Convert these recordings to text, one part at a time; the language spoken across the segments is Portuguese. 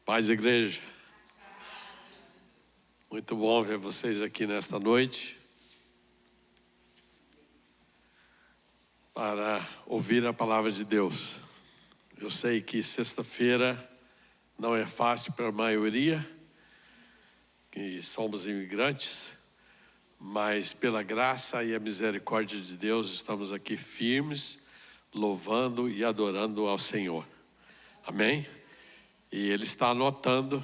Paz, igreja. Muito bom ver vocês aqui nesta noite para ouvir a palavra de Deus. Eu sei que sexta-feira não é fácil para a maioria, que somos imigrantes, mas pela graça e a misericórdia de Deus estamos aqui firmes, louvando e adorando ao Senhor. Amém? E Ele está anotando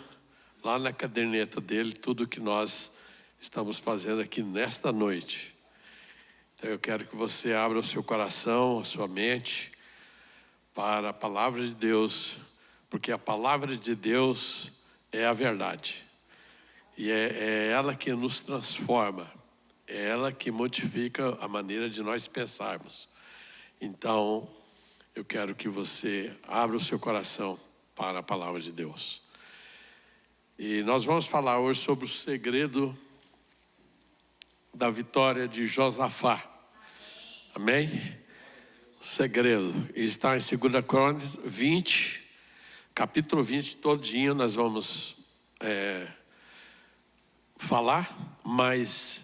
lá na caderneta dele tudo que nós estamos fazendo aqui nesta noite. Então eu quero que você abra o seu coração, a sua mente para a palavra de Deus, porque a palavra de Deus é a verdade. E é ela que nos transforma, é ela que modifica a maneira de nós pensarmos. Então, eu quero que você abra o seu coração para a palavra de Deus. E nós vamos falar hoje sobre o segredo da vitória de Josafá. Amém? O segredo. E está em 2 Crônicas 20, capítulo 20 todinho nós vamos falar, mas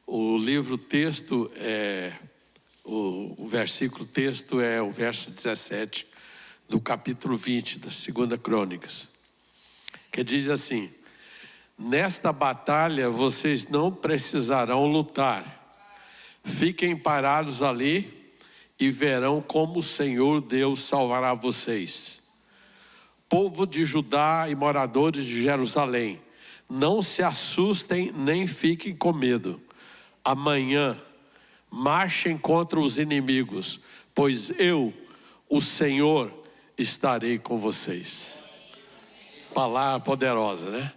o livro texto o versículo texto é o verso 17 do capítulo 20 da 2 Crônicas, que diz assim: nesta batalha vocês não precisarão lutar, fiquem parados ali e verão como o Senhor Deus salvará vocês. Povo de Judá e moradores de Jerusalém, não se assustem nem fiquem com medo. Amanhã marchem contra os inimigos, pois eu, o Senhor, estarei com vocês. Palavra poderosa, né?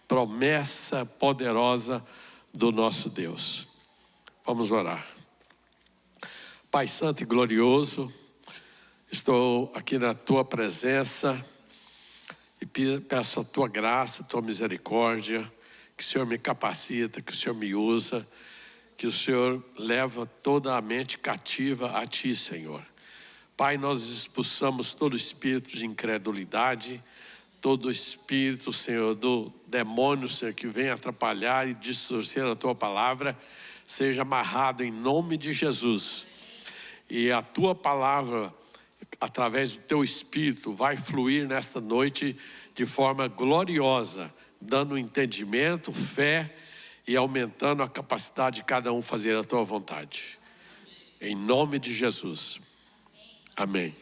Promessa poderosa do nosso Deus. Vamos orar. Pai Santo e glorioso, estou aqui na Tua presença e peço a Tua graça, a Tua misericórdia, que o Senhor me capacita, que o Senhor me usa, que o Senhor leva toda a mente cativa a Ti, Senhor. Pai, nós expulsamos todo espírito de incredulidade, todo espírito, Senhor, do demônio, Senhor, que vem atrapalhar e distorcer a Tua palavra, seja amarrado em nome de Jesus. E a Tua palavra, através do Teu Espírito, vai fluir nesta noite de forma gloriosa, dando entendimento, fé e aumentando a capacidade de cada um fazer a Tua vontade. Em nome de Jesus. Amém.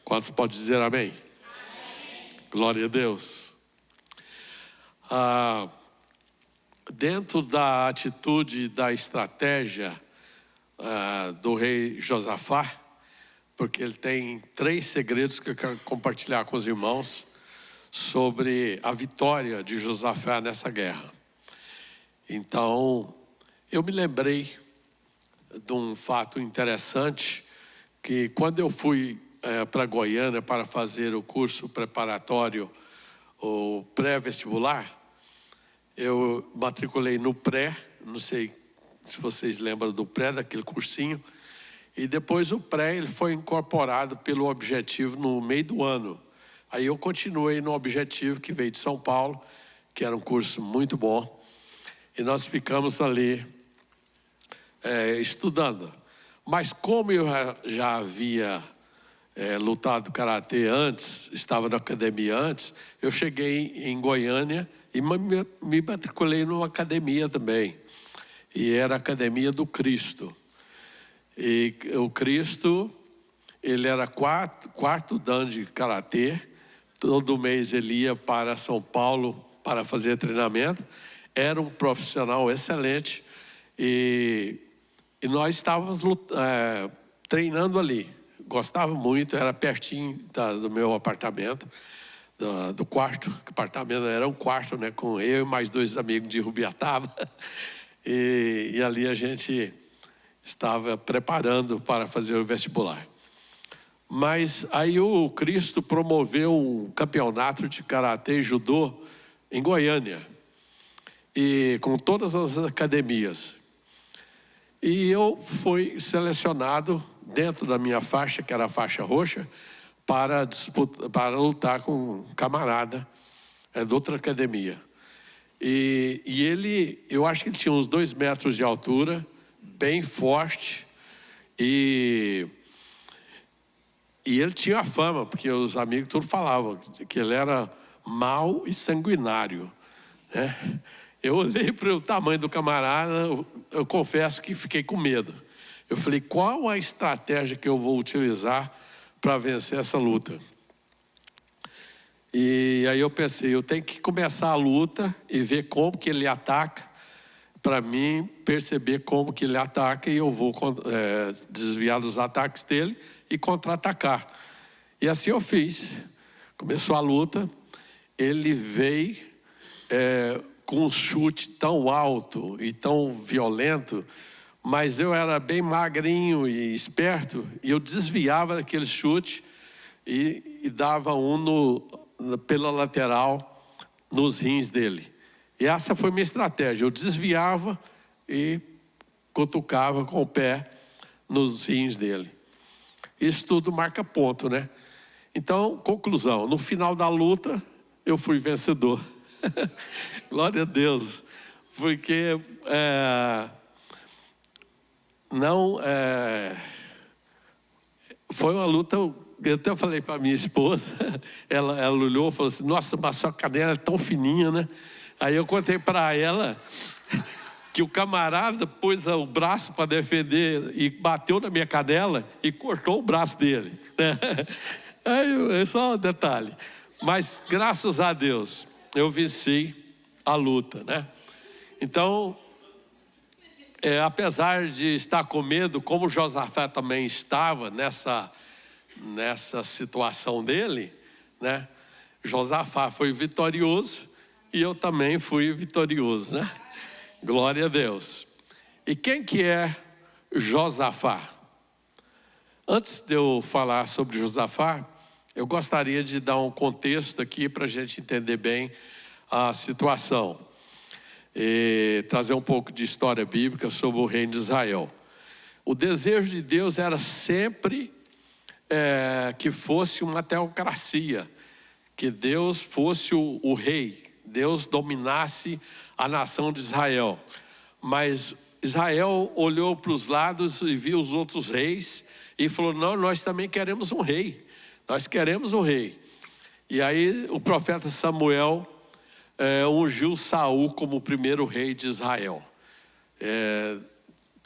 Quantos podem dizer amém? Amém. Glória a Deus. Dentro da atitude, da estratégia do rei Josafá, porque ele tem 3 segredos que eu quero compartilhar com os irmãos sobre a vitória de Josafá nessa guerra. Então, eu me lembrei de um fato interessante, que quando eu fui para Goiânia para fazer o curso preparatório, o pré-vestibular, eu matriculei no pré, não sei se vocês lembram do pré, daquele cursinho, e depois o pré ele foi incorporado pelo objetivo no meio do ano. Aí eu continuei no objetivo, que veio de São Paulo, que era um curso muito bom, e nós ficamos ali estudando. Mas como eu já havia lutado karatê antes, estava na academia antes, eu cheguei em Goiânia e me matriculei numa academia também. E era a Academia do Cristo. E o Cristo, ele era quarto dan de karatê. Todo mês ele ia para São Paulo para fazer treinamento. Era um profissional excelente. E nós estávamos treinando ali. Gostava muito, era pertinho do meu apartamento, do quarto. O apartamento era um quarto, né, com eu e mais 2 amigos de Rubiataba. E ali a gente estava preparando para fazer o vestibular. Mas aí o Cristo promoveu um campeonato de karatê e judô em Goiânia, e com todas as academias. E eu fui selecionado dentro da minha faixa, que era a faixa roxa, para lutar com um camarada de outra academia. E ele, eu acho que ele tinha uns 2 metros de altura, bem forte, e ele tinha a fama, porque os amigos todos falavam que ele era mau e sanguinário, né? Eu olhei para o tamanho do camarada, eu confesso que fiquei com medo. Eu falei, qual a estratégia que eu vou utilizar para vencer essa luta? E aí eu pensei, eu tenho que começar a luta e ver como que ele ataca, para mim perceber como que ele ataca, e eu vou desviar dos ataques dele e contra-atacar. E assim eu fiz. Começou a luta, ele veio com um chute tão alto e tão violento, mas eu era bem magrinho e esperto, e eu desviava daquele chute e dava pela lateral nos rins dele. E essa foi minha estratégia. Eu desviava e cutucava com o pé nos rins dele. Isso tudo marca ponto, né? Então, conclusão, no final da luta, eu fui vencedor. Glória a Deus. Porque foi uma luta. Eu até falei para minha esposa, ela olhou e falou assim, nossa, mas sua canela é tão fininha, né? Aí eu contei para ela que o camarada pôs o braço para defender e bateu na minha canela e cortou o braço dele, né? Aí, é só um detalhe. Mas, graças a Deus, eu venci a luta, né? Então, apesar de estar com medo, como Josafá também estava nessa situação dele, né? Josafá foi vitorioso e eu também fui vitorioso, né? Glória a Deus. E quem que é Josafá? Antes de eu falar sobre Josafá, eu gostaria de dar um contexto aqui para a gente entender bem a situação. E trazer um pouco de história bíblica sobre o reino de Israel. O desejo de Deus era sempre que fosse uma teocracia, que Deus fosse o rei, Deus dominasse a nação de Israel. Mas Israel olhou para os lados e viu os outros reis e falou, não, nós também queremos um rei, nós queremos um rei. E aí o profeta Samuel ungiu Saul como o primeiro rei de Israel.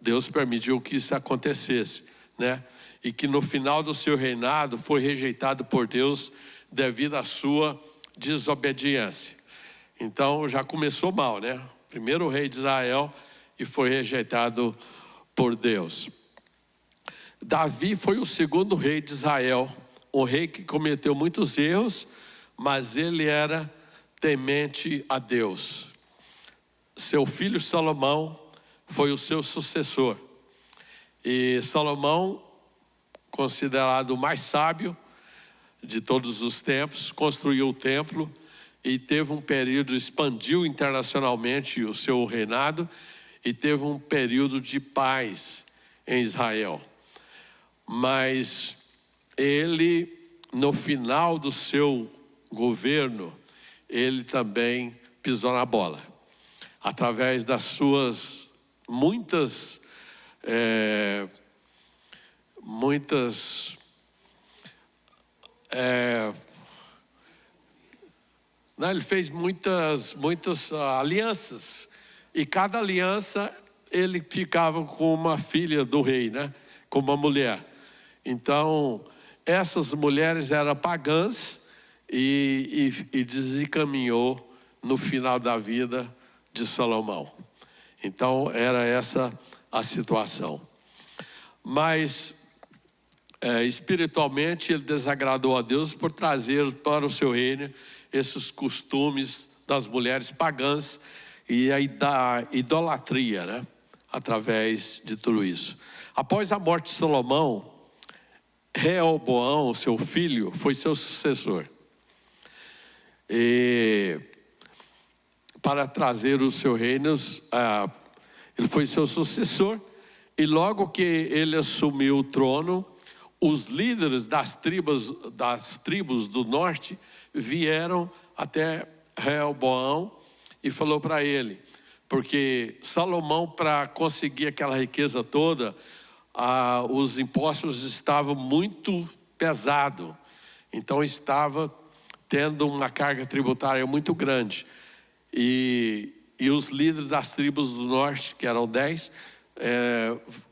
Deus permitiu que isso acontecesse, né? E que no final do seu reinado foi rejeitado por Deus devido à sua desobediência. Então já começou mal, né? Primeiro rei de Israel e foi rejeitado por Deus. Davi foi o segundo rei de Israel, um rei que cometeu muitos erros, mas ele era temente a Deus. Seu filho Salomão foi o seu sucessor. E Salomão, considerado o mais sábio de todos os tempos, construiu o templo e teve um período, expandiu internacionalmente o seu reinado e teve um período de paz em Israel. Mas ele, no final do seu governo, ele também pisou na bola. Através das suas muitas ele fez muitas alianças. E cada aliança ele ficava com uma filha do rei, né? Com uma mulher. Então, essas mulheres eram pagãs e desencaminhou no final da vida de Salomão. Então, era essa a situação. Mas, espiritualmente, ele desagradou a Deus por trazer para o seu reino esses costumes das mulheres pagãs e da idolatria, né? Através de tudo isso. Após a morte de Salomão, Reoboão, seu filho, foi seu sucessor. E para trazer os seus reinos, ele foi seu sucessor. E logo que ele assumiu o trono, os líderes das tribos do norte vieram até Reoboão e falou para ele, porque Salomão, para conseguir aquela riqueza toda, os impostos estavam muito pesados, então estava tendo uma carga tributária muito grande. E os líderes das tribos do norte, que eram 10,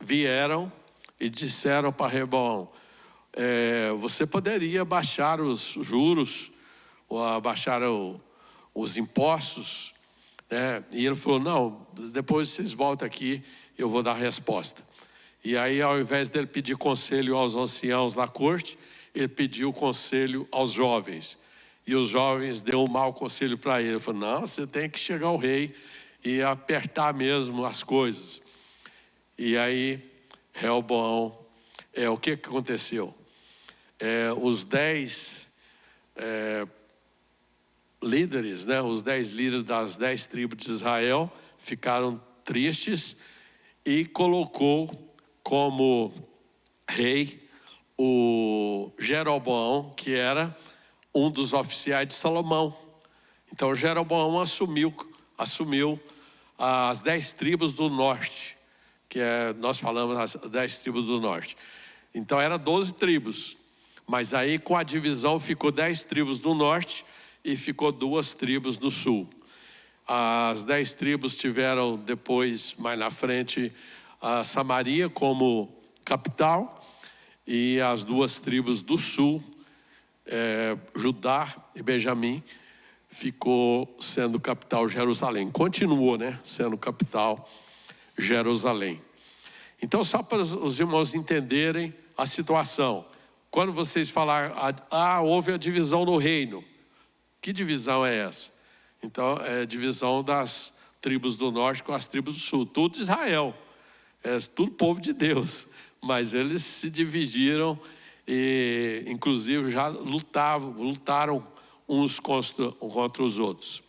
vieram e disseram para Rehoboão, você poderia baixar os juros, ou baixar os impostos, né? E ele falou, não, depois vocês voltam aqui, eu vou dar a resposta. E aí, ao invés dele pedir conselho aos anciãos da corte, ele pediu conselho aos jovens. E os jovens deu um mau conselho para ele. Ele falou, não, você tem que chegar ao rei e apertar mesmo as coisas. E aí, Rehoboão, o que aconteceu? Os 10 líderes, né, os 10 líderes das 10 tribos de Israel ficaram tristes e colocou como rei o Jeroboão, que era um dos oficiais de Salomão. Então Jeroboão assumiu as 10 tribos do norte, que nós falamos as 10 tribos do norte. Então era 12 tribos, mas aí com a divisão ficou 10 tribos do norte e ficou 2 tribos do sul. As 10 tribos tiveram depois, mais na frente, a Samaria como capital, e as 2 tribos do sul, Judá e Benjamim, ficou sendo capital Jerusalém. Continuou, né, sendo capital Jerusalém. Então, só para os irmãos entenderem a situação. Quando vocês falarem, houve a divisão no reino. Que divisão é essa? Então, é a divisão das tribos do norte com as tribos do sul. Tudo Israel. Tudo povo de Deus. Mas eles se dividiram e, inclusive, já lutaram uns contra os outros.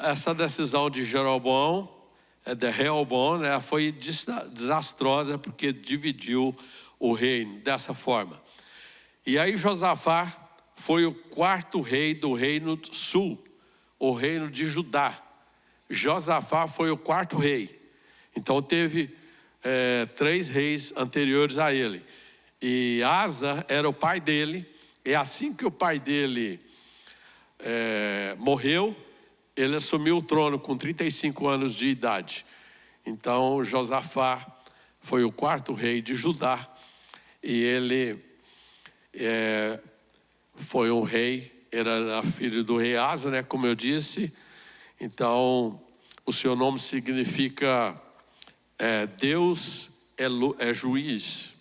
Essa decisão de Jeroboão, de Rehoboão, né, foi desastrosa, porque dividiu o reino dessa forma. E aí Josafá foi o 4º rei do reino sul, o reino de Judá. Josafá foi o 4º rei. Então teve 3 reis anteriores a ele. E Asa era o pai dele, e assim que o pai dele morreu, ele assumiu o trono com 35 anos de idade. Então Josafá foi o 4º rei de Judá, e ele foi um rei, era filho do rei Asa, né, como eu disse. Então o seu nome significa Deus é juiz.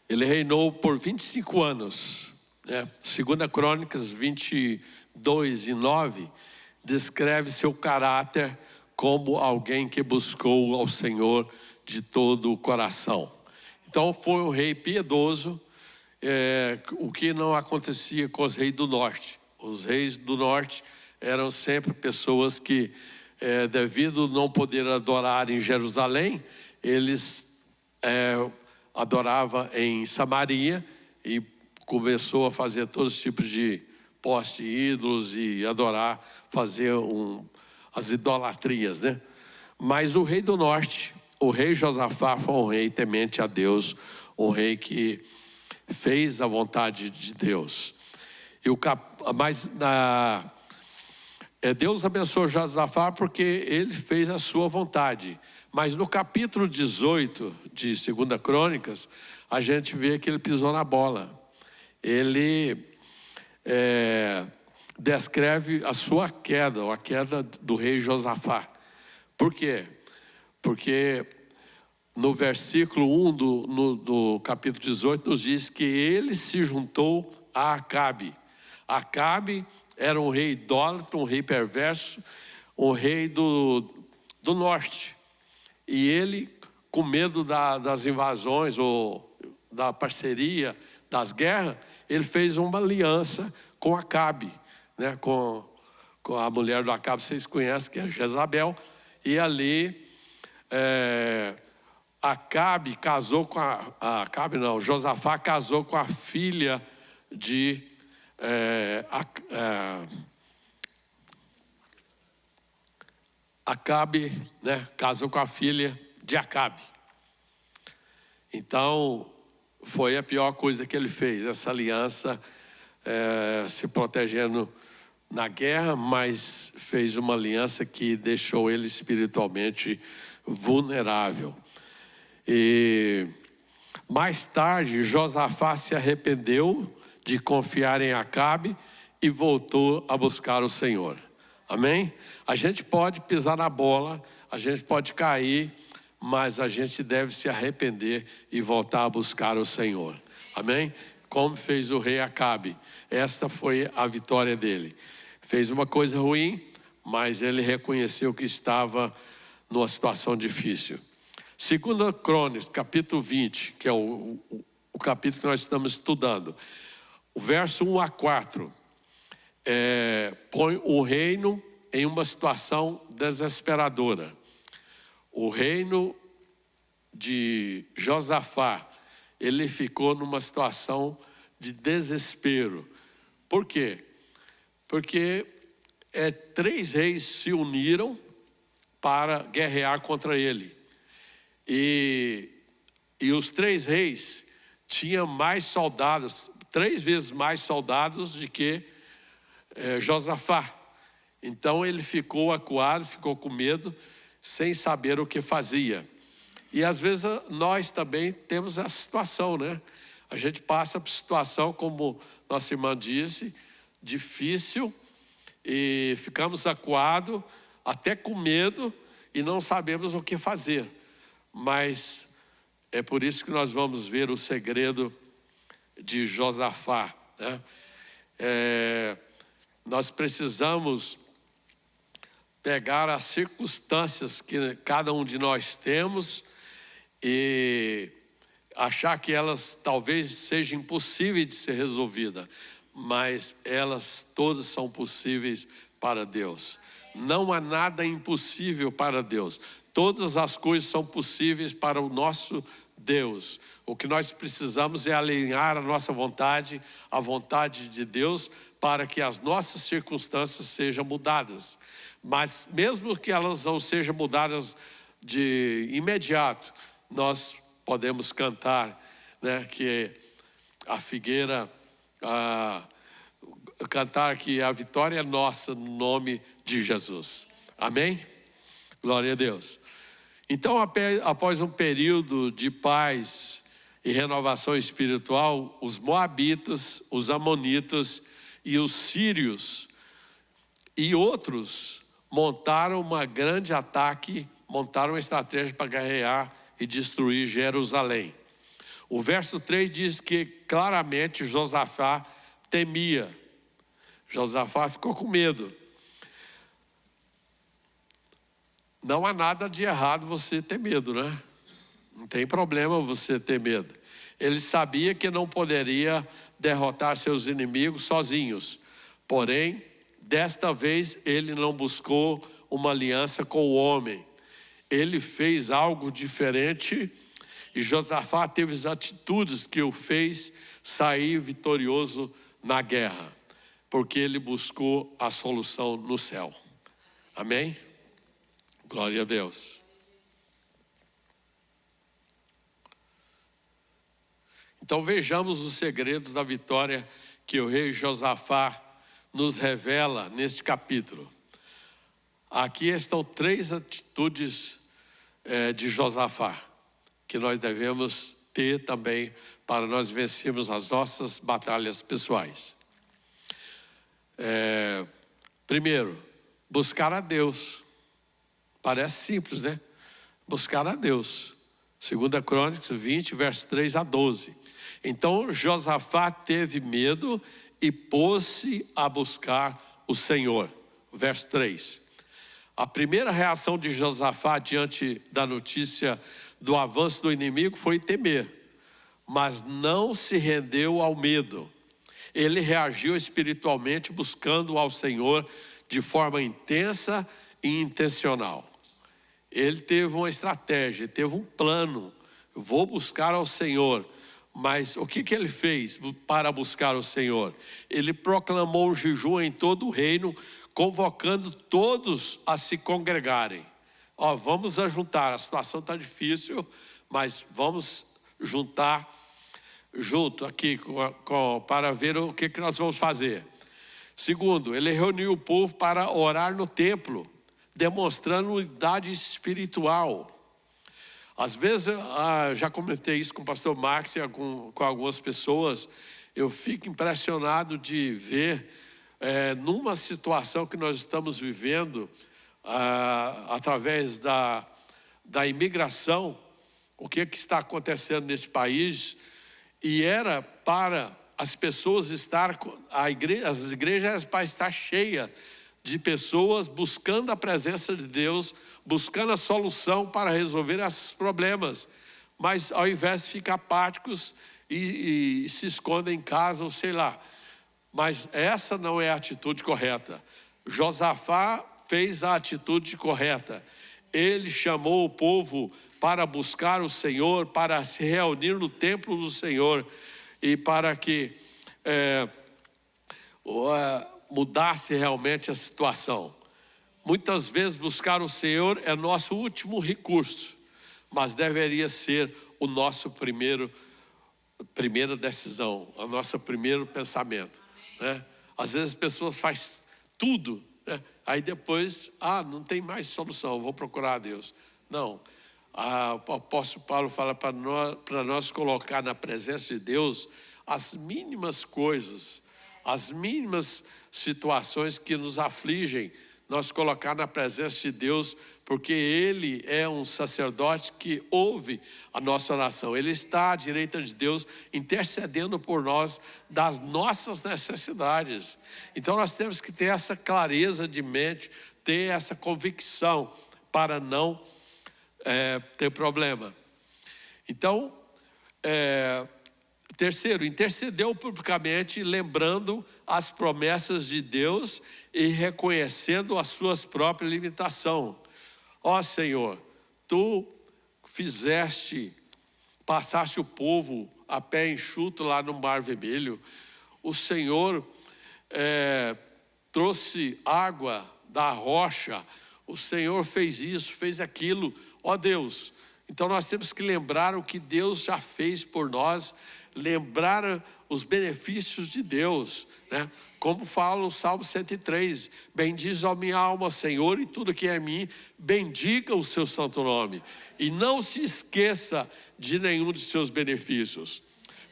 Ele reinou por 25 anos. 2 Crônicas 22:9 descreve seu caráter como alguém que buscou ao Senhor de todo o coração. Então foi um rei piedoso, o que não acontecia com os reis do norte. Os reis do norte eram sempre pessoas que, devido a não poder adorar em Jerusalém, eles adoravam em Samaria, e começou a fazer todos os tipos de poste ídolos e adorar, fazer as idolatrias, né? Mas o rei do norte, o rei Josafá, foi um rei temente a Deus, um rei que fez a vontade de Deus. Deus abençoou Josafá porque ele fez a sua vontade. Mas no capítulo 18 de 2 Crônicas, a gente vê que ele pisou na bola. Ele descreve a sua queda, ou a queda do rei Josafá. Por quê? Porque no versículo 1 do capítulo 18 nos diz que ele se juntou a Acabe. Acabe era um rei idólatra, um rei perverso, um rei do norte. E ele, com medo das invasões ou da parceria, das guerras, ele fez uma aliança com Acabe, né? com a mulher do Acabe, vocês conhecem, que é Jezabel. E ali Josafá casou com a filha de Acabe, né? Casou com a filha de Acabe. Então, foi a pior coisa que ele fez, essa aliança, se protegendo na guerra, mas fez uma aliança que deixou ele espiritualmente vulnerável. E mais tarde, Josafá se arrependeu de confiar em Acabe e voltou a buscar o Senhor. Amém? A gente pode pisar na bola, a gente pode cair, mas a gente deve se arrepender e voltar a buscar o Senhor. Amém? Como fez o rei Acabe. Esta foi a vitória dele. Fez uma coisa ruim, mas ele reconheceu que estava numa situação difícil. 2 Crônicas, capítulo 20, que é o capítulo que nós estamos estudando. O verso 1 a 4. Põe o reino em uma situação desesperadora. O reino de Josafá, ele ficou numa situação de desespero. Por quê? Porque 3 reis se uniram para guerrear contra ele. E os 3 reis tinham mais soldados, 3 vezes mais soldados do que Josafá. Então ele ficou acuado, ficou com medo, sem saber o que fazia. E às vezes nós também temos essa situação, né? A gente passa por situação, como nossa irmã disse, difícil, e ficamos acuados, até com medo, e não sabemos o que fazer. Mas é por isso que nós vamos ver o segredo de Josafá, né? Nós precisamos pegar as circunstâncias que cada um de nós temos e achar que elas talvez sejam impossíveis de ser resolvidas, mas elas todas são possíveis para Deus. Não há nada impossível para Deus. Todas as coisas são possíveis para o nosso Deus. O que nós precisamos é alinhar a nossa vontade à vontade de Deus para que as nossas circunstâncias sejam mudadas. Mas mesmo que elas não sejam mudadas de imediato, nós podemos cantar, né, que a figueira, cantar que a vitória é nossa no nome de Jesus. Amém? Glória a Deus. Então, após um período de paz e renovação espiritual, os moabitas, os amonitas e os sírios e outros montaram uma grande ataque, montaram uma estratégia para guerrear e destruir Jerusalém. O verso 3 diz que claramente Josafá temia. Josafá ficou com medo. Não há nada de errado você ter medo, né? Não tem problema você ter medo. Ele sabia que não poderia derrotar seus inimigos sozinhos. Porém, desta vez ele não buscou uma aliança com o homem. Ele fez algo diferente e Josafá teve as atitudes que o fez sair vitorioso na guerra, porque ele buscou a solução no céu. Amém? Glória a Deus. Então vejamos os segredos da vitória que o rei Josafá nos revela neste capítulo. Aqui estão 3 atitudes de Josafá que nós devemos ter também para nós vencermos as nossas batalhas pessoais. Primeiro, buscar a Deus. Parece simples, né? Buscar a Deus. 2 Crônicas 20, verso 3 a 12. Então Josafá teve medo e pôs-se a buscar o Senhor. Verso 3. A primeira reação de Josafá diante da notícia do avanço do inimigo foi temer, mas não se rendeu ao medo. Ele reagiu espiritualmente buscando ao Senhor de forma intensa e intencional. Ele teve uma estratégia, ele teve um plano. Eu vou buscar ao Senhor. Mas o que ele fez para buscar o Senhor? Ele proclamou um jejum em todo o reino, convocando todos a se congregarem. Vamos ajuntar, a situação está difícil, mas vamos juntar junto aqui para ver o que nós vamos fazer. Segundo, ele reuniu o povo para orar no templo, demonstrando unidade espiritual. Às vezes, já comentei isso com o pastor Max e com algumas pessoas, eu fico impressionado de ver, numa situação que nós estamos vivendo, através da imigração, o que está acontecendo nesse país, e era para as pessoas estar, as igrejas para estar cheias de pessoas buscando a presença de Deus, buscando a solução para resolver esses problemas, mas ao invés de ficar apáticos e se escondem em casa, ou sei lá. Mas essa não é a atitude correta. Josafá fez a atitude correta. Ele chamou o povo para buscar o Senhor, para se reunir no templo do Senhor e para que mudasse realmente a situação. Muitas vezes buscar o Senhor é nosso último recurso, mas deveria ser o nosso primeira decisão, o nosso primeiro pensamento, né? Às vezes as pessoas fazem tudo, né? Aí depois, não tem mais solução, vou procurar a Deus. Não, o apóstolo Paulo fala para nós colocar na presença de Deus as mínimas coisas, as mínimas situações que nos afligem, nós colocar na presença de Deus, porque Ele é um sacerdote que ouve a nossa oração. Ele está à direita de Deus, intercedendo por nós das nossas necessidades. Então nós temos que ter essa clareza de mente, ter essa convicção para não ter problema. Então, terceiro, intercedeu publicamente, lembrando as promessas de Deus e reconhecendo as suas próprias limitações. Senhor, tu passaste o povo a pé enxuto lá no Mar Vermelho. O Senhor trouxe água da rocha. O Senhor fez isso, fez aquilo. Deus, então nós temos que lembrar o que Deus já fez por nós, lembrar os benefícios de Deus, né? Como fala o Salmo 103, bendiz a minha alma, Senhor, e tudo que é mim, bendiga o seu santo nome, e não se esqueça de nenhum de seus benefícios.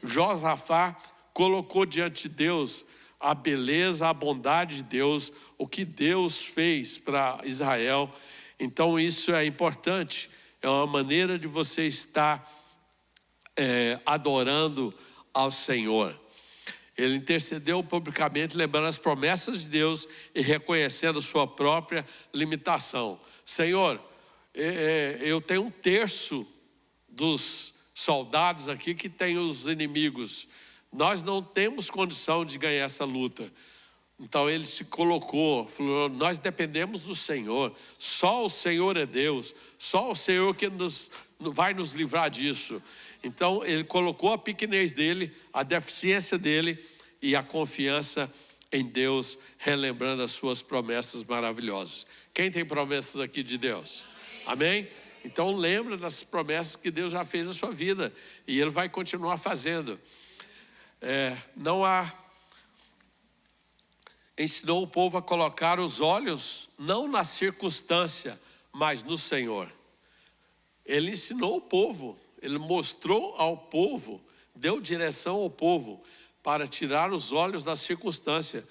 Josafá colocou diante de Deus a beleza, a bondade de Deus, o que Deus fez para Israel. Então isso é importante, é uma maneira de você estar adorando ao Senhor. Ele intercedeu publicamente, lembrando as promessas de Deus e reconhecendo sua própria limitação. Senhor, eu tenho 1/3 dos soldados aqui que tem os inimigos. Nós não temos condição de ganhar essa luta. Então ele se colocou, falou, nós dependemos do Senhor, só o Senhor é Deus, só o Senhor que vai nos livrar disso. Então ele colocou a pequenez dele, a deficiência dele e a confiança em Deus, relembrando as suas promessas maravilhosas. Quem tem promessas aqui de Deus? Amém? Então lembra das promessas que Deus já fez na sua vida e Ele vai continuar fazendo. Ensinou o povo a colocar os olhos não na circunstância, mas no Senhor. Ele ensinou o povo, ele mostrou ao povo, deu direção ao povo para tirar os olhos da circunstância.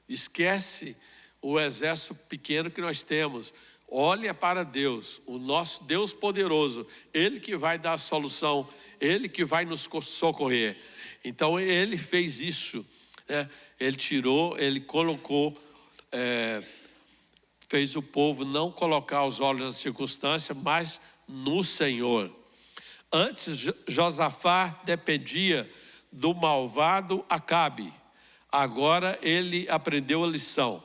Esquece o exército pequeno que nós temos. Olha para Deus, o nosso Deus poderoso, Ele que vai dar a solução, Ele que vai nos socorrer. Então Ele fez isso, né? Ele tirou, Ele colocou, fez o povo não colocar os olhos na circunstância, mas no Senhor. Antes Josafá dependia do malvado Acabe. Agora ele aprendeu a lição.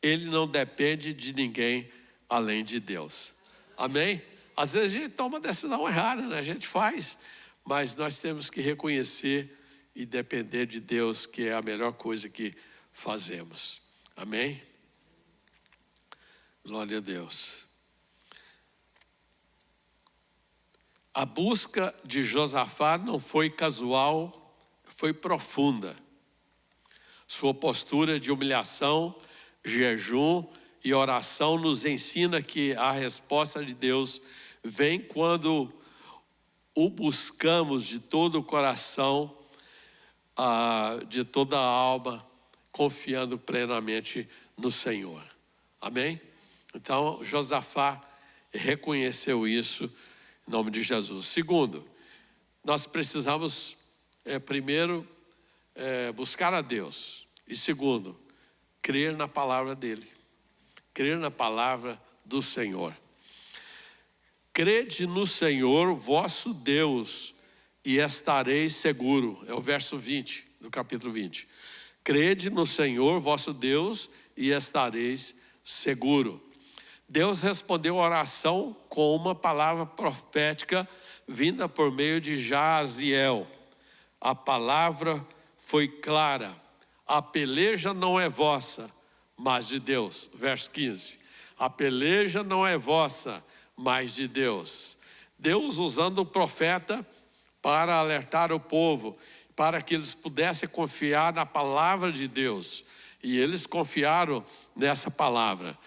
Ele não depende de ninguém além de Deus. Amém? Às vezes a gente toma decisão errada, né? A gente faz, mas nós temos que reconhecer e depender de Deus, que é a melhor coisa que fazemos. Amém? Glória a Deus. A busca de Josafá não foi casual, foi profunda. Sua postura de humilhação, jejum e oração nos ensina que a resposta de Deus vem quando o buscamos de todo o coração, de toda a alma, confiando plenamente no Senhor. Amém? Então, Josafá reconheceu isso em nome de Jesus. Segundo, nós precisamos, primeiro, buscar a Deus. E segundo, crer na palavra dele. Crer na palavra do Senhor. Crede no Senhor, vosso Deus, e estareis seguro. É o verso 20 do capítulo 20. Crede no Senhor, vosso Deus, e estareis seguro. Deus respondeu a oração com uma palavra profética vinda por meio de Jaziel. A palavra foi clara. A peleja não é vossa, mas de Deus. Verso 15. A peleja não é vossa, mas de Deus. Deus usando o profeta para alertar o povo, para que eles pudessem confiar na palavra de Deus. E eles confiaram nessa palavra.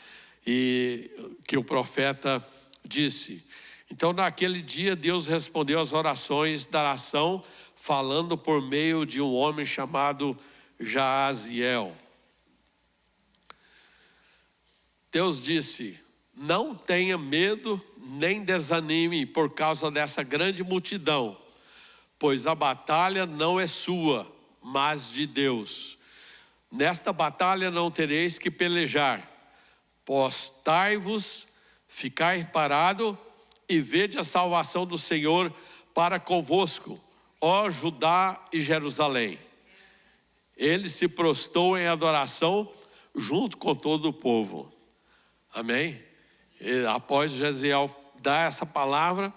E que o profeta disse. Então naquele dia Deus respondeu às orações da nação, falando por meio de um homem chamado Jaziel. Deus disse: não tenha medo nem desanime por causa dessa grande multidão, pois a batalha não é sua, mas de Deus. Nesta batalha não tereis que pelejar. Postai-vos, ficai parado e vede a salvação do Senhor para convosco, ó Judá e Jerusalém. Ele se prostrou em adoração junto com todo o povo. Amém? E após Jaziel dar essa palavra,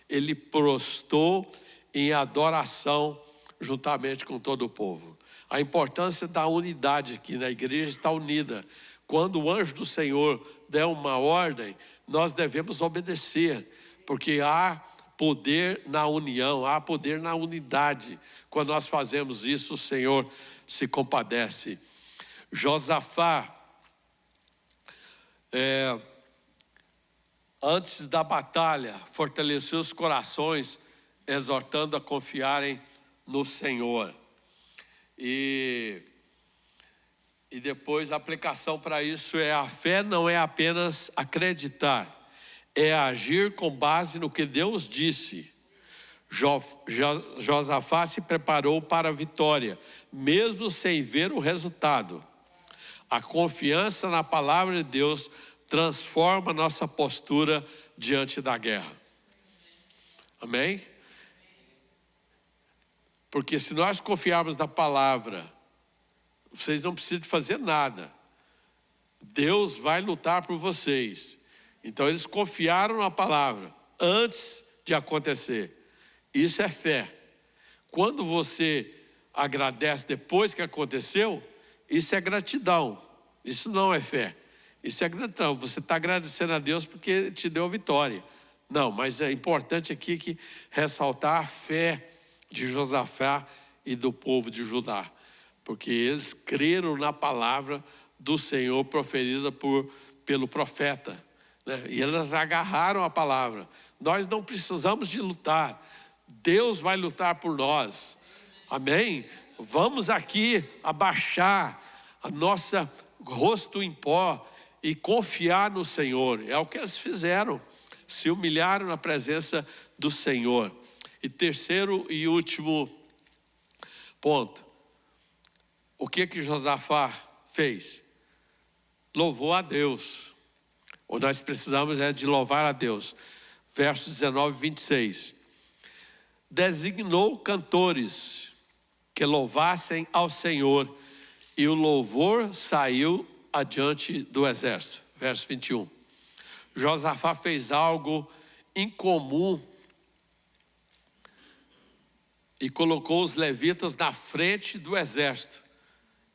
ele prostrou em adoração juntamente com todo o povo. A importância da unidade aqui na igreja está unida. Quando o anjo do Senhor der uma ordem, nós devemos obedecer, porque há poder na união, há poder na unidade. Quando nós fazemos isso, o Senhor se compadece. Josafá, antes da batalha, fortaleceu os corações, exortando a confiarem no Senhor. E depois a aplicação para isso é: a fé não é apenas acreditar, é agir com base no que Deus disse. Josafá se preparou para a vitória, mesmo sem ver o resultado. A confiança na palavra de Deus transforma nossa postura diante da guerra. Amém? Porque se nós confiarmos na palavra, vocês não precisam fazer nada. Deus vai lutar por vocês. Então eles confiaram na palavra antes de acontecer. Isso é fé. Quando você agradece depois que aconteceu, isso é gratidão. Isso não é fé. Isso é gratidão. Você está agradecendo a Deus porque te deu vitória. Não, mas é importante aqui que ressaltar a fé de Josafá e do povo de Judá. Porque eles creram na palavra do Senhor proferida pelo profeta, né? E eles agarraram a palavra. Nós não precisamos de lutar. Deus vai lutar por nós. Amém? Vamos aqui abaixar a nossa rosto em pó e confiar no Senhor. É o que eles fizeram. Se humilharam na presença do Senhor. E terceiro e último ponto. O que Josafá fez? Louvou a Deus. O que nós precisamos é de louvar a Deus. Versos 19 e 26. Designou cantores que louvassem ao Senhor, e o louvor saiu adiante do exército. Verso 21. Josafá fez algo incomum e colocou os levitas na frente do exército.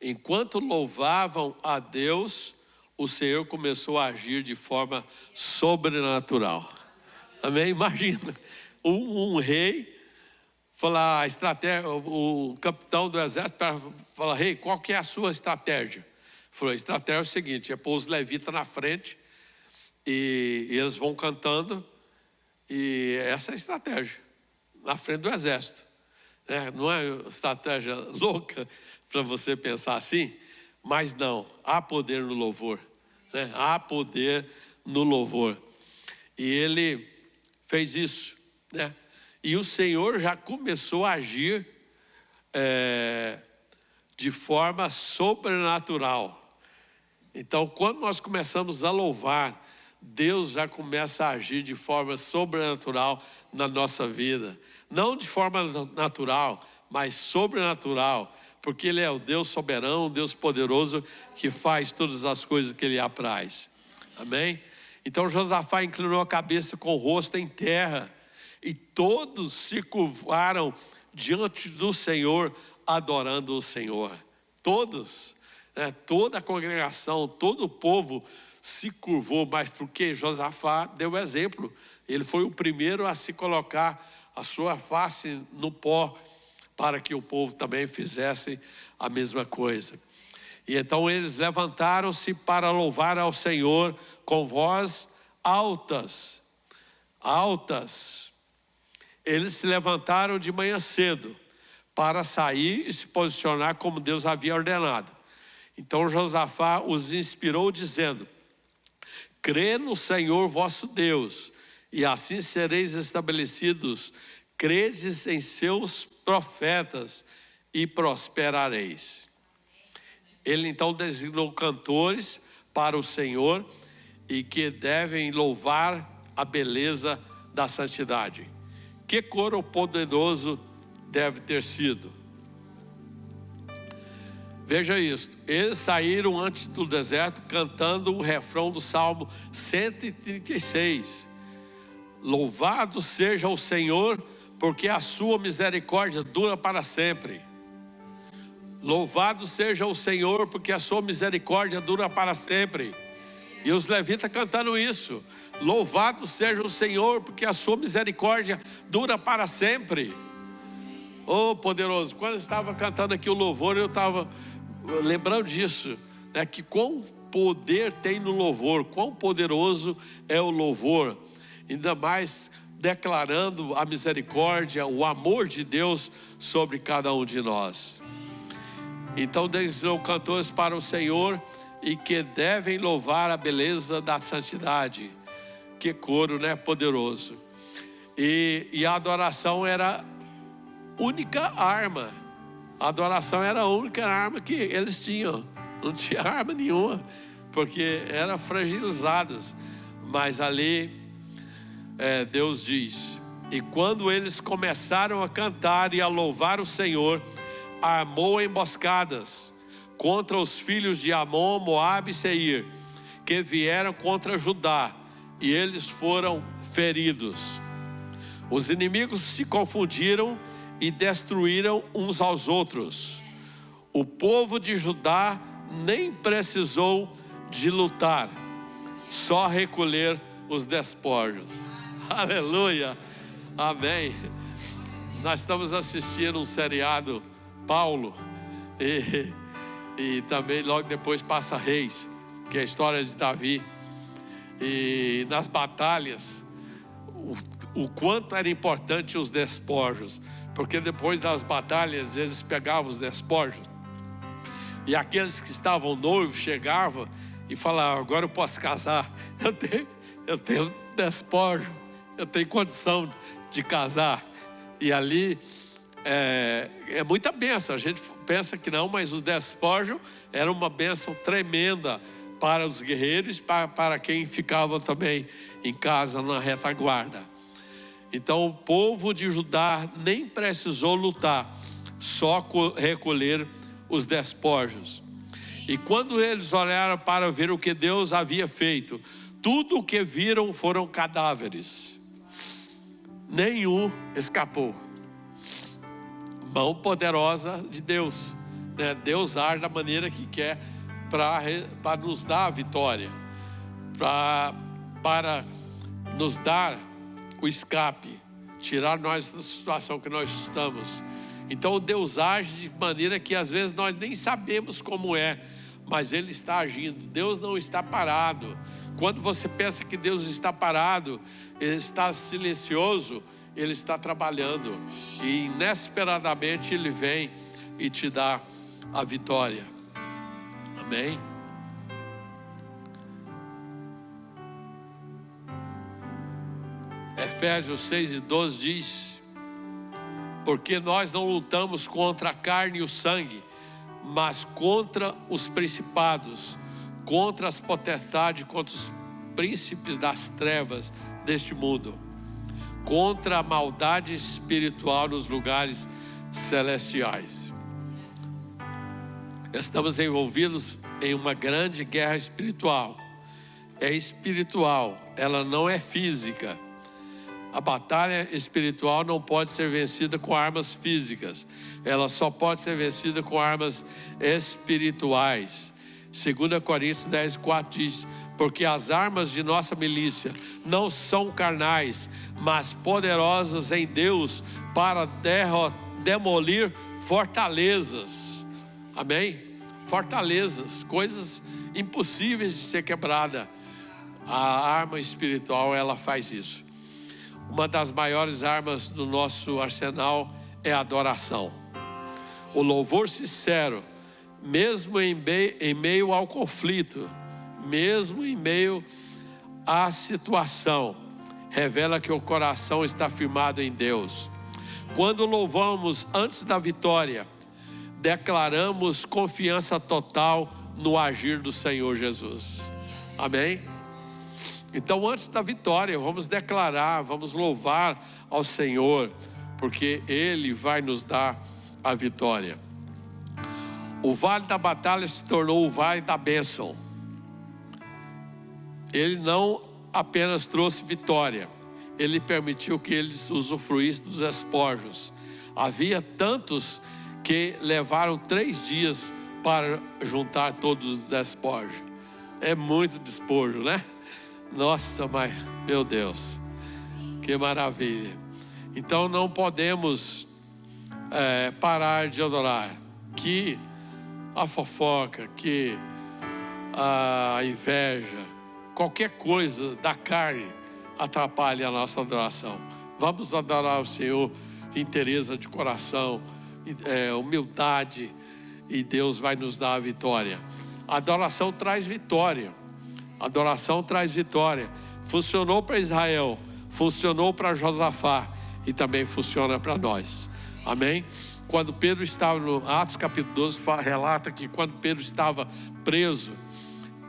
Enquanto louvavam a Deus, o Senhor começou a agir de forma sobrenatural. Amém? Imagina, um rei falar a estratégia, o capitão do exército fala: rei, qual que é a sua estratégia? Falou: a estratégia é o seguinte, é pôr os levitas na frente e eles vão cantando, e essa é a estratégia, na frente do exército. Não é estratégia louca para você pensar assim, mas não, há poder no louvor, né? Há poder no louvor. E ele fez isso, né? E o Senhor já começou a agir de forma sobrenatural. Então, quando nós começamos a louvar, Deus já começa a agir de forma sobrenatural na nossa vida. Não de forma natural, mas sobrenatural, porque Ele é o Deus soberano, o Deus poderoso, que faz todas as coisas que Ele apraz. Amém? Então Josafá inclinou a cabeça com o rosto em terra, e todos se curvaram diante do Senhor, adorando o Senhor. Todos, né? Toda a congregação, todo o povo se curvou, mas porque Josafá deu exemplo. Ele foi o primeiro a se colocar a sua face no pó, para que o povo também fizesse a mesma coisa. E então eles levantaram-se para louvar ao Senhor com voz altas. Eles se levantaram de manhã cedo para sair e se posicionar como Deus havia ordenado. Então Josafá os inspirou dizendo: crê no Senhor vosso Deus, e assim sereis estabelecidos. Credes em seus profetas e prosperareis. Ele então designou cantores para o Senhor e que devem louvar a beleza da santidade. Que coro poderoso deve ter sido. Veja isso, eles saíram antes do deserto cantando o refrão do Salmo 136. Louvado seja o Senhor, porque a sua misericórdia dura para sempre. Louvado seja o Senhor, porque a sua misericórdia dura para sempre. E os levitas cantando isso: louvado seja o Senhor, porque a sua misericórdia dura para sempre. Oh, poderoso! Quando eu estava cantando aqui o louvor, eu estava lembrando disso, né? Que quão poder tem no louvor, quão poderoso é o louvor. Ainda mais declarando a misericórdia, o amor de Deus sobre cada um de nós. Então designou cantores para o Senhor e que devem louvar a beleza da santidade. Que coro, né? Poderoso. E a adoração era a única arma. A adoração era a única arma que eles tinham. Não tinha arma nenhuma, porque eram fragilizados. Mas ali Deus diz: e quando eles começaram a cantar e a louvar o Senhor, armou emboscadas contra os filhos de Amon, Moabe e Seir, que vieram contra Judá, e eles foram feridos. Os inimigos se confundiram e destruíram uns aos outros. O povo de Judá nem precisou de lutar, só recolher os despojos. Aleluia, amém. Nós estamos assistindo um seriado Paulo, e também logo depois passa Reis, que é a história de Davi. E nas batalhas, o quanto era importante os despojos, porque depois das batalhas eles pegavam os despojos, e aqueles que estavam noivos chegavam e falavam: agora eu posso casar, eu tenho despojo, eu tenho condição de casar. E ali é muita bênção. A gente pensa que não, mas o despojo era uma bênção tremenda para os guerreiros, para quem ficava também em casa na retaguarda. Então o povo de Judá nem precisou lutar, só recolher os despojos. E quando eles olharam para ver o que Deus havia feito, tudo o que viram foram cadáveres. Nenhum escapou. Mão poderosa de Deus, né? Deus age da maneira que quer para nos dar a vitória, para nos dar o escape, tirar nós da situação que nós estamos. Então Deus age de maneira que às vezes nós nem sabemos como é, mas Ele está agindo. Deus não está parado. Quando você pensa que Deus está parado, Ele está silencioso, Ele está trabalhando. E inesperadamente Ele vem e te dá a vitória. Amém? Efésios 6:12 diz: porque nós não lutamos contra a carne e o sangue, mas contra os principados, contra as potestades, contra os príncipes das trevas deste mundo, contra a maldade espiritual nos lugares celestiais. Estamos envolvidos em uma grande guerra espiritual. É espiritual, ela não é física. A batalha espiritual não pode ser vencida com armas físicas. Ela só pode ser vencida com armas espirituais. 2 Coríntios 10:4 diz: porque as armas de nossa milícia não são carnais, mas poderosas em Deus para demolir fortalezas. Amém? Fortalezas, coisas impossíveis de ser quebrada. A arma espiritual, ela faz isso. Uma das maiores armas do nosso arsenal é a adoração. O louvor sincero, mesmo em meio ao conflito, mesmo em meio à situação, revela que o coração está firmado em Deus. Quando louvamos antes da vitória, declaramos confiança total no agir do Senhor Jesus. Amém? Então, antes da vitória, vamos declarar, vamos louvar ao Senhor, porque Ele vai nos dar a vitória. O vale da batalha se tornou o vale da bênção. Ele não apenas trouxe vitória, Ele permitiu que eles usufruíssem dos despojos. Havia tantos que levaram 3 dias para juntar todos os despojos. É muito despojo, né? Nossa, mas, meu Deus, que maravilha. Então não podemos parar de adorar. Que a fofoca, que a inveja, qualquer coisa da carne atrapalhe a nossa adoração. Vamos adorar o Senhor de inteireza de coração, humildade, e Deus vai nos dar a vitória. A adoração traz vitória. Adoração traz vitória. Funcionou para Israel, funcionou para Josafá e também funciona para nós. Amém? Quando Pedro estava no Atos capítulo 12, relata que quando Pedro estava preso,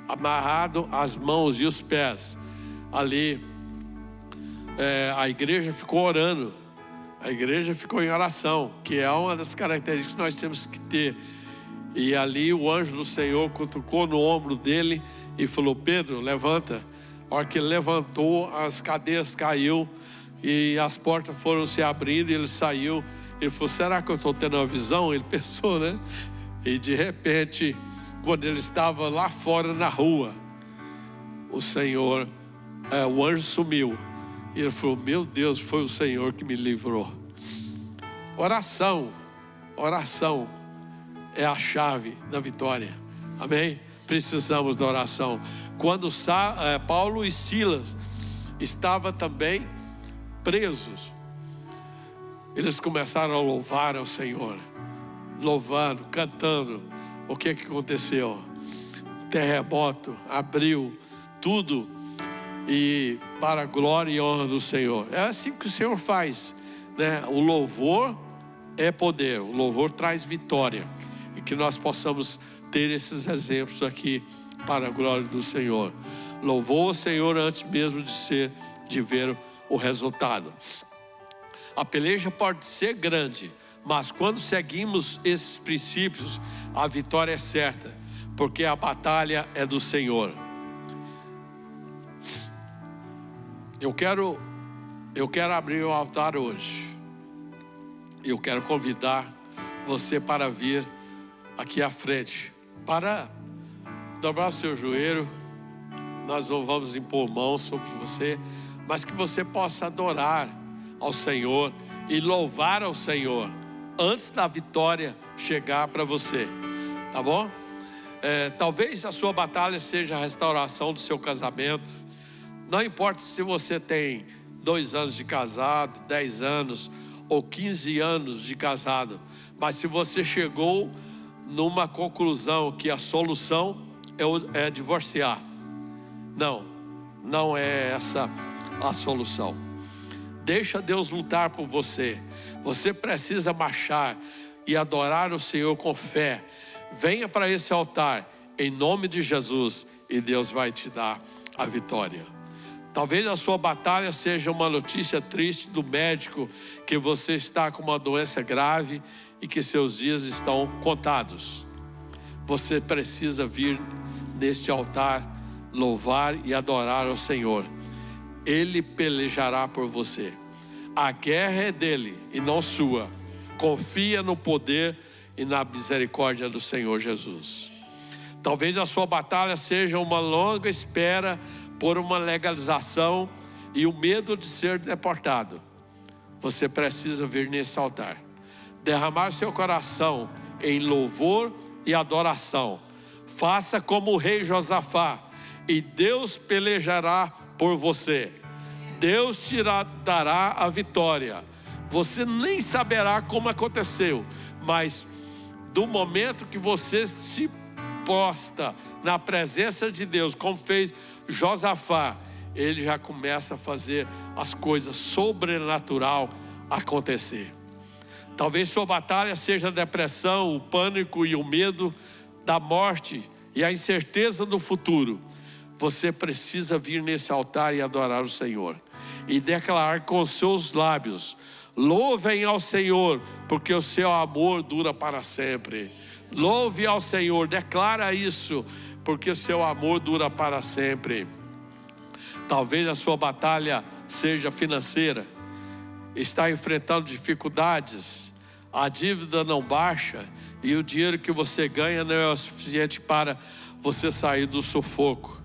amarrado as mãos e os pés, ali a igreja ficou orando. A igreja ficou em oração, que é uma das características que nós temos que ter. E ali o anjo do Senhor cutucou no ombro dele e falou: Pedro, levanta. A hora que ele levantou, as cadeias caiu e as portas foram se abrindo e ele saiu. Ele falou: será que eu estou tendo uma visão? Ele pensou, né? E de repente, quando ele estava lá fora na rua, o Senhor, o anjo sumiu. E ele falou: meu Deus, foi o Senhor que me livrou. Oração é a chave da vitória. Amém? Precisamos da oração. Quando Paulo e Silas estavam também presos, eles começaram a louvar ao Senhor, louvando, cantando. O que aconteceu? Terremoto abriu tudo, e para a glória e honra do Senhor. É assim que o Senhor faz, né? O louvor é poder, o louvor traz vitória, e que nós possamos ter esses exemplos aqui para a glória do Senhor. Louvou o Senhor antes mesmo de ver o resultado. A peleja pode ser grande, mas quando seguimos esses princípios, a vitória é certa, porque a batalha é do Senhor. Eu quero abrir o altar hoje. Eu quero convidar você para vir aqui à frente, para dobrar o seu joelho. Nós não vamos impor mãos sobre você, mas que você possa adorar ao Senhor e louvar ao Senhor antes da vitória chegar para você, tá bom? Talvez a sua batalha seja a restauração do seu casamento. Não importa se você tem 2 anos de casado, 10 anos ou 15 anos de casado, mas se você chegou numa conclusão que a solução é divorciar, não é essa a solução. Deixa Deus lutar por você. Você precisa marchar e adorar o Senhor com fé. Venha para esse altar em nome de Jesus e Deus vai te dar a vitória. Talvez a sua batalha seja uma notícia triste do médico, que você está com uma doença grave e que seus dias estão contados. Você precisa vir neste altar, louvar e adorar ao Senhor. Ele pelejará por você. A guerra é dele e não sua. Confia no poder e na misericórdia do Senhor Jesus. Talvez a sua batalha seja uma longa espera por uma legalização e o medo de ser deportado. Você precisa vir nesse altar, derramar seu coração em louvor e adoração. Faça como o rei Josafá, e Deus pelejará por você. Deus te dará a vitória. Você nem saberá como aconteceu, mas do momento que você se posta na presença de Deus, como fez Josafá, ele já começa a fazer as coisas sobrenatural acontecer. Talvez sua batalha seja a depressão, o pânico e o medo da morte e a incerteza do futuro. Você precisa vir nesse altar e adorar o Senhor e declarar com seus lábios: louvem ao Senhor, porque o seu amor dura para sempre. Louve ao Senhor, declara isso, porque o seu amor dura para sempre. Talvez a sua batalha seja financeira, está enfrentando dificuldades, a dívida não baixa e o dinheiro que você ganha não é o suficiente para você sair do sufoco.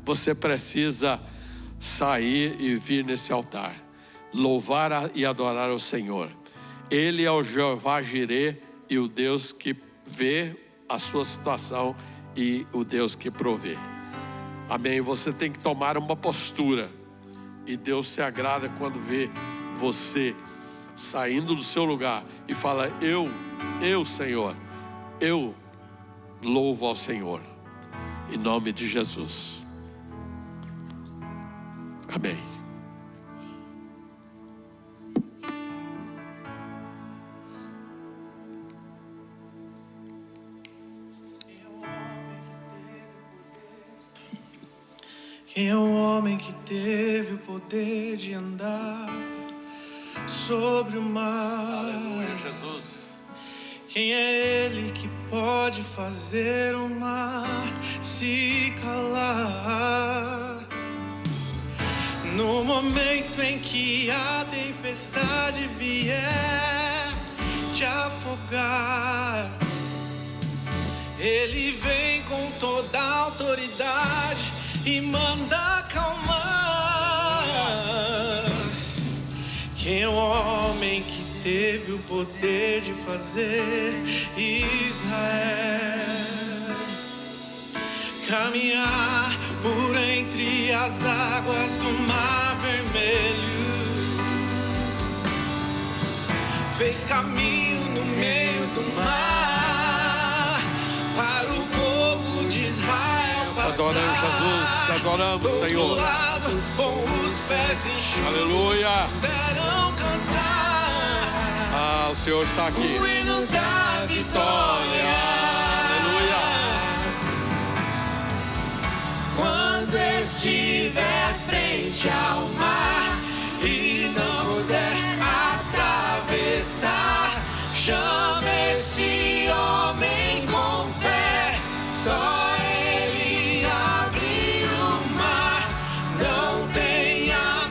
Você precisa sair e vir nesse altar, louvar e adorar ao Senhor. Ele é o Jeová Jirê e o Deus que vê a sua situação e o Deus que provê. Amém? Você tem que tomar uma postura e Deus se agrada quando vê você saindo do seu lugar e fala: eu Senhor, eu louvo ao Senhor, em nome de Jesus. Amém. Quem é o homem que teve o poder de andar sobre o mar? Aleluia, Jesus. Quem é ele que pode fazer o mar se calar? No momento em que a tempestade vier te afogar, ele vem com toda a autoridade e manda acalmar. Quem é o homem que teve o poder de fazer Israel caminhar por entre as águas do Mar Vermelho? Fez caminho no meio do mar para o povo de Israel passar. Adoramos Jesus, te adoramos, do Senhor. outro lado, com os pés enxutos, Aleluia. puderam cantar. Ah, o Senhor está aqui. O hino da vitória. Aleluia. Quando estiver frente ao mar e não puder atravessar, chama esse homem com fé. Só ele abrir o mar, não tenha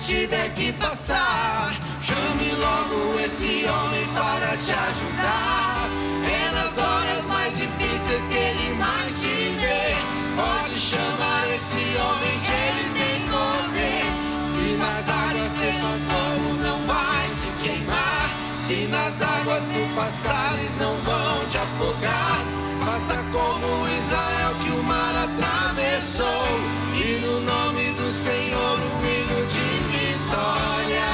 tiver que passar, chame logo esse homem para te ajudar. É nas horas mais difíceis que ele mais te vê. Pode chamar esse homem que ele tem poder. Se passares pelo fogo não vai se queimar. Se nas águas tu passares não vão te afogar. Faça como Israel que o mar atravessou, e no nome do Senhor o hino de vitória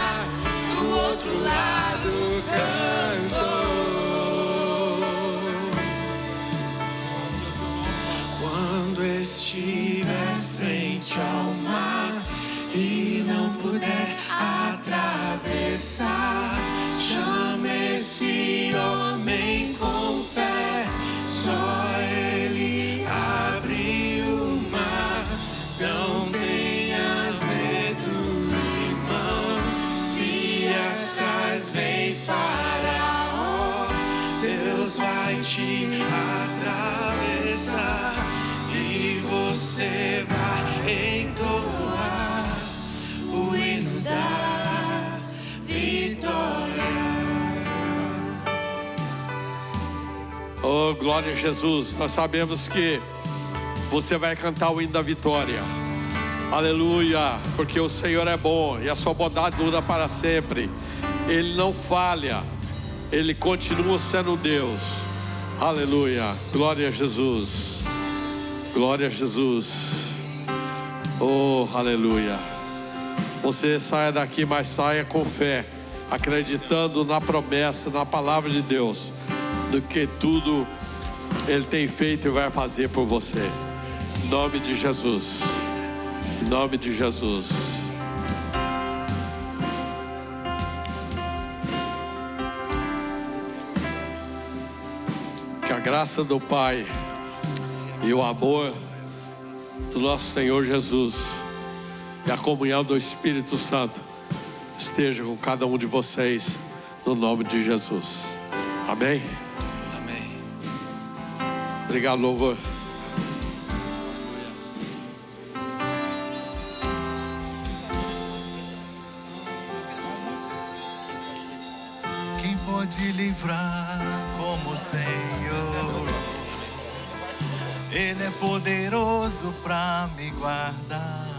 do outro lado cantou. Quando estiver frente ao mar e não puder atravessar, chame esse homem com fé. Só ele abre o mar. Não tenhas medo, irmão. Se atrás vem Faraó, Deus vai te atravessar e você vai entoar o hino da vitória. Oh, glória a Jesus. Nós sabemos que você vai cantar o hino da vitória. Aleluia, porque o Senhor é bom e a sua bondade dura para sempre. Ele não falha, Ele continua sendo Deus. Aleluia, glória a Jesus. Glória a Jesus. Oh, aleluia. Você saia daqui, mas saia com fé, acreditando na promessa, na palavra de Deus, do que tudo Ele tem feito e vai fazer por você. Em nome de Jesus. Em nome de Jesus. Que a graça do Pai e o amor do nosso Senhor Jesus e a comunhão do Espírito Santo esteja com cada um de vocês, no nome de Jesus. Amém? Amém. Obrigado, louvor. Quem pode livrar como o Senhor? Ele é poderoso pra me guardar.